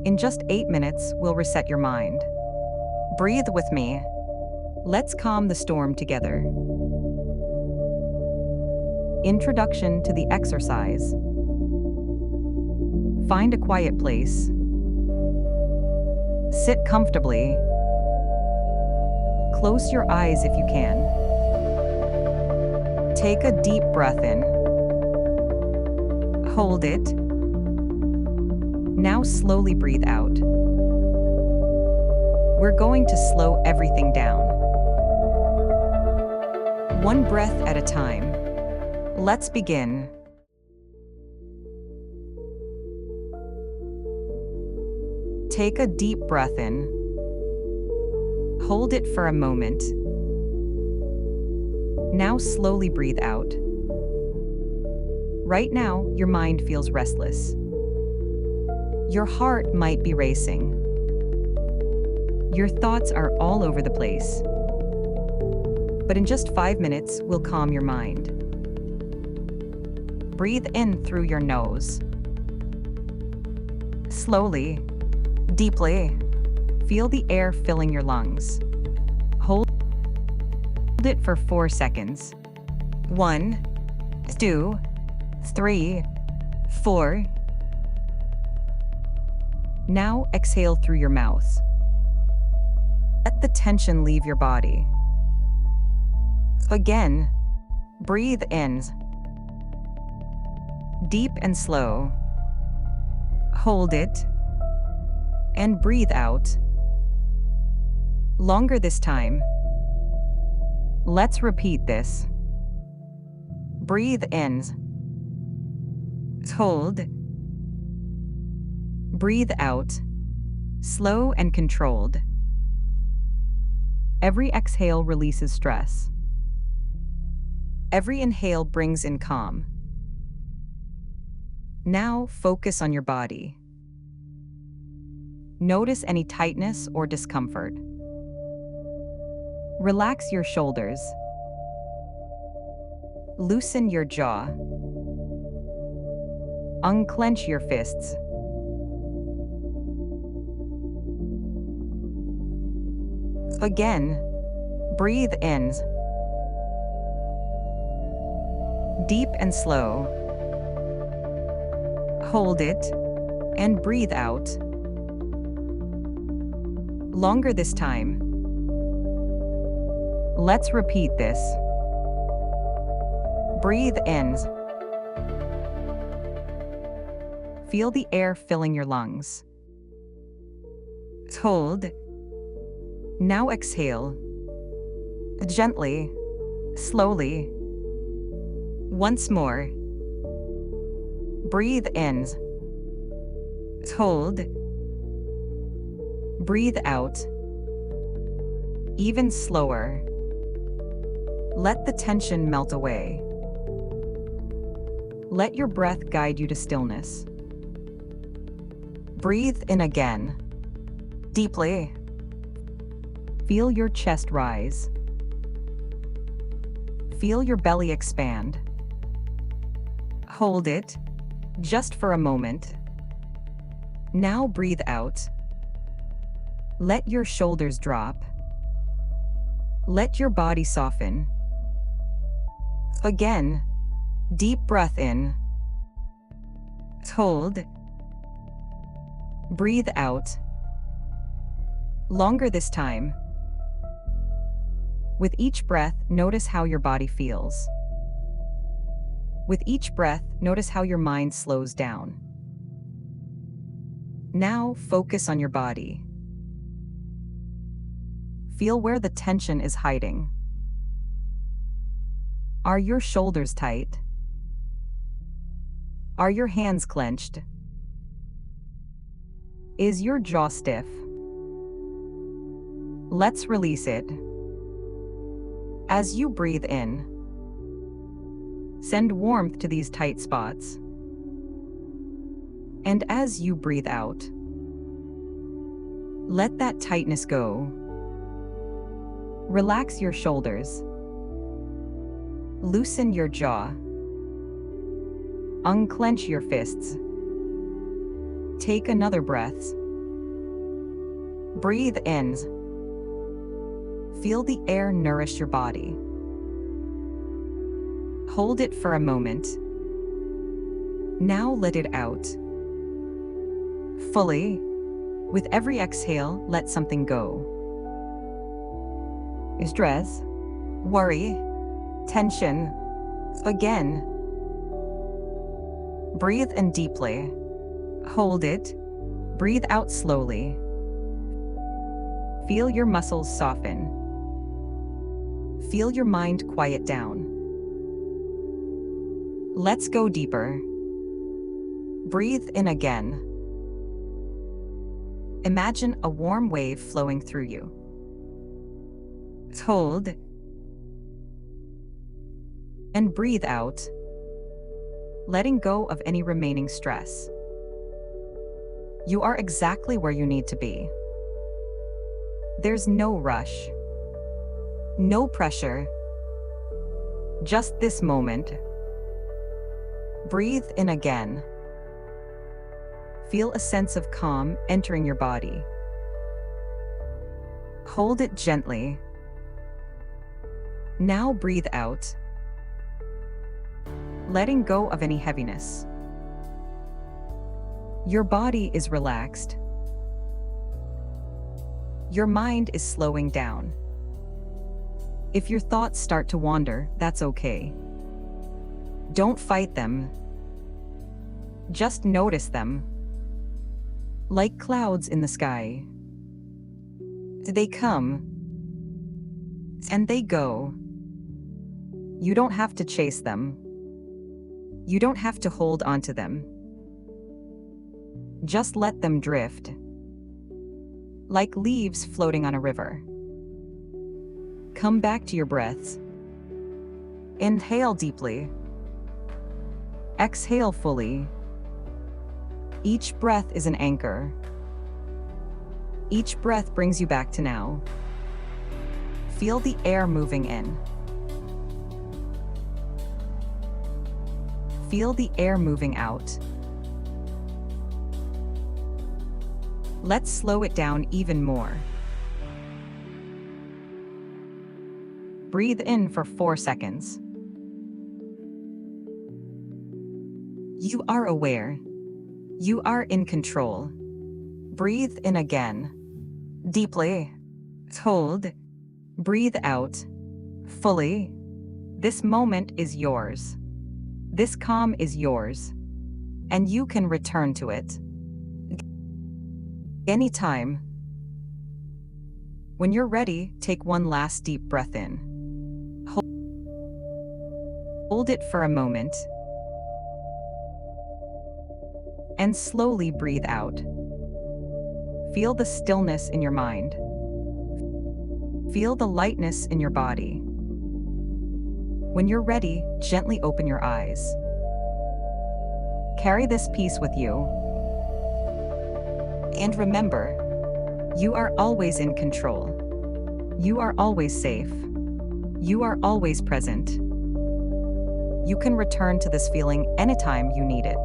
In just 8 minutes, we'll reset your mind. Breathe with me. Let's calm the storm together. Introduction to the exercise. Find a quiet place. Sit comfortably. Close your eyes if you can. Take a deep breath in. Hold it. Now slowly breathe out. We're going to slow everything down. One breath at a time. Let's begin. Take a deep breath in. Hold it for a moment. Now slowly breathe out. Right now, your mind feels restless. Your heart might be racing. Your thoughts are all over the place. But in just 5 minutes, we'll calm your mind. Breathe in through your nose. Slowly, deeply, feel the air filling your lungs. Hold it for 4 seconds. 1, 2, 3, 4. Now exhale through your mouth. Let the tension leave your body. Again, breathe in. Deep and slow. Hold it. And breathe out. Longer this time. Let's repeat this. Breathe in. Hold. Breathe out. Slow and controlled. Every exhale releases stress. Every inhale brings in calm. Now focus on your body. Notice any tightness or discomfort. Relax your shoulders. Loosen your jaw. Unclench your fists. Again, breathe in. Deep and slow. Hold it and breathe out. Longer this time. Let's repeat this. Breathe in. Feel the air filling your lungs. Hold. Now exhale. Gently, slowly. Once more. Breathe in. Hold. Breathe out. Even slower. Let the tension melt away. Let your breath guide you to stillness. Breathe in again. Deeply. Feel your chest rise. Feel your belly expand. Hold it, just for a moment. Now breathe out. Let your shoulders drop. Let your body soften. Again, deep breath in. Hold. Breathe out. Longer this time. With each breath, notice how your body feels. With each breath, notice how your mind slows down. Now focus on your body. Feel where the tension is hiding. Are your shoulders tight? Are your hands clenched? Is your jaw stiff? Let's release it. As you breathe in, send warmth to these tight spots. And as you breathe out, let that tightness go. Relax your shoulders. Loosen your jaw. Unclench your fists. Take another breath. Breathe in. Feel the air nourish your body. Hold it for a moment. Now let it out. Fully. With every exhale, let something go. Stress, worry, tension. Again. Breathe in deeply. Hold it. Breathe out slowly. Feel your muscles soften. Feel your mind quiet down. Let's go deeper. Breathe in again. Imagine a warm wave flowing through you. Hold. And breathe out, letting go of any remaining stress. You are exactly where you need to be. There's no rush, no pressure, just this moment. Breathe in again. Feel a sense of calm entering your body. Hold it gently. Now breathe out, letting go of any heaviness. Your body is relaxed. Your mind is slowing down. If your thoughts start to wander, that's okay. Don't fight them. Just notice them. Like clouds in the sky. They come and they go. You don't have to chase them. You don't have to hold on to them. Just let them drift. Like leaves floating on a river. Come back to your breaths. Inhale deeply. Exhale fully. Each breath is an anchor. Each breath brings you back to now. Feel the air moving in. Feel the air moving out. Let's slow it down even more. Breathe in for 4 seconds. You are aware. You are in control. Breathe in again. Deeply. Hold. Breathe out. Fully. This moment is yours. This calm is yours. And you can return to it anytime. When you're ready, take one last deep breath in. Hold it for a moment. And slowly breathe out. Feel the stillness in your mind. Feel the lightness in your body. When you're ready, gently open your eyes. Carry this peace with you. And remember, you are always in control. You are always safe. You are always present. You can return to this feeling anytime you need it.